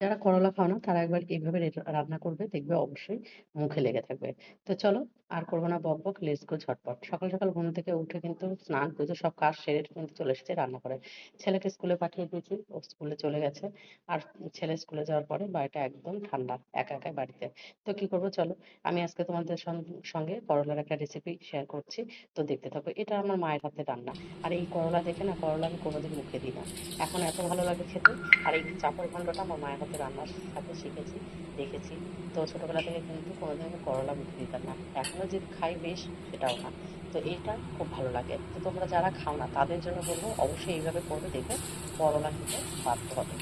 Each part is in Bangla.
যারা করলা খাও না তারা একবার এইভাবে রান্না করবে, দেখবে অবশ্যই মুখে লেগে থাকবে। তো চলো আর করব না বকবক, লেটস গো ঝটপট। সকাল, সকাল ঘুম থেকে উঠে কিন্তু স্নান পুজো সব কাজ সেরে কিন্তু চলে এসেছি রান্না করে। ছেলেকে স্কুলে পাঠিয়ে দিয়েছি, ও স্কুলে চলে গেছে। আর ছেলে স্কুলে যাওয়ার পরে বাড়িটা একদম ঠান্ডা, একা, একাই বাড়িতে। তো কি করব চলো, আমি আজকে তোমাদের সঙ্গে করলার একটা রেসিপি শেয়ার করছি। তো দেখতে থাকো। এটা আমার মায়ের হাতের রান্না। আর এই করলা দেখে না, করলা আমি কোনোদিন মুখে দিই না। এখন এত ভালো লাগে খেতে। আর এই চাপড় ঘন্টটা আমার মায়ের হাতে রান্নার সাথে শিখেছি, দেখেছি। তো ছোটবেলা থেকে কিন্তু কোনোদিন আমি করলা মুখে দিতাম না। এখনো যে খাই বেশ, সেটাও না। তো এইটা খুব ভালো লাগে। তো তোমরা যারা খাও না তাদের জন্য বলবো অবশ্যই এইভাবে করবে, দেখবে করলা খেতে বাধ্য হবে।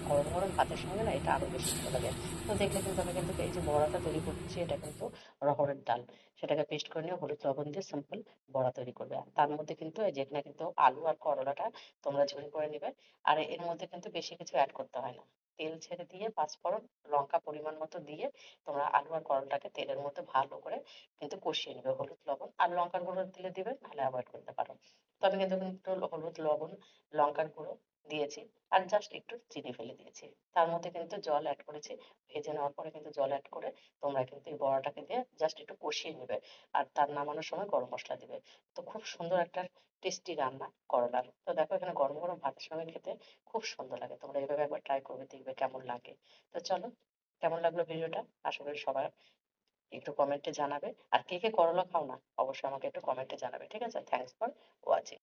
গরম গরম ভাতের সঙ্গে না এটা আরো বেশি ভালো লাগে। তো দেখলে কিন্তু আমি কিন্তু এই যে বড়াটা তৈরি করছি, এটা কিন্তু রহড়ের ডাল, সেটাকে পেস্ট করে নিয়ে হলুদ লবণ দিয়ে সিম্পল বড়া তৈরি করবে। আর তার মধ্যে কিন্তু এই যে এখানে কিন্তু আলু আর করলাটা তোমরা ঝুড়ি করে নিবে। আর এর মধ্যে কিন্তু বেশি কিছু অ্যাড করতে হয় না। তেল ছেড়ে দিয়ে পাঁচফোড়ন, লঙ্কা পরিমাণ মতো দিয়ে তোমরা আলু আর করলাটাকে তেলের মধ্যে ভালো করে কিন্তু কষিয়ে নেবে। হলুদ লবণ আর লঙ্কার গুঁড়ো দিলে দিবে, নাহলে অ্যাভয়েড করতে পারো। তো আমি কিন্তু হলুদ লবণ লঙ্কার গুঁড়ো দিয়েছি, আর জাস্ট একটু চিনি ফেলে দিয়েছি। তার মধ্যে কিন্তু জল অ্যাড করেছি। ভেজে নেওয়ার পরে কিন্তু জল অ্যাড করে তোমরা কিন্তু এই বড়াটাকে দিয়ে জাস্ট একটু কষিয়ে নেবে। আর তার নামানোর সময় গরম মশলা দিবে। তো খুব সুন্দর একটা টেস্টি রান্না করলার। তো দেখো এখানে গরম গরম ভাতের সঙ্গে খেতে খুব সুন্দর লাগে। তোমরা এইভাবে একবার ট্রাই করবে, দেখবে কেমন লাগে। তো চলো, কেমন লাগলো ভিডিওটা আশা করি সবার একটু কমেন্টে জানাবে। আর কে কে করলা খাও না অবশ্যই আমাকে একটু কমেন্টে জানাবে। ঠিক আছে, থ্যাংকস ফর ওয়াচিং।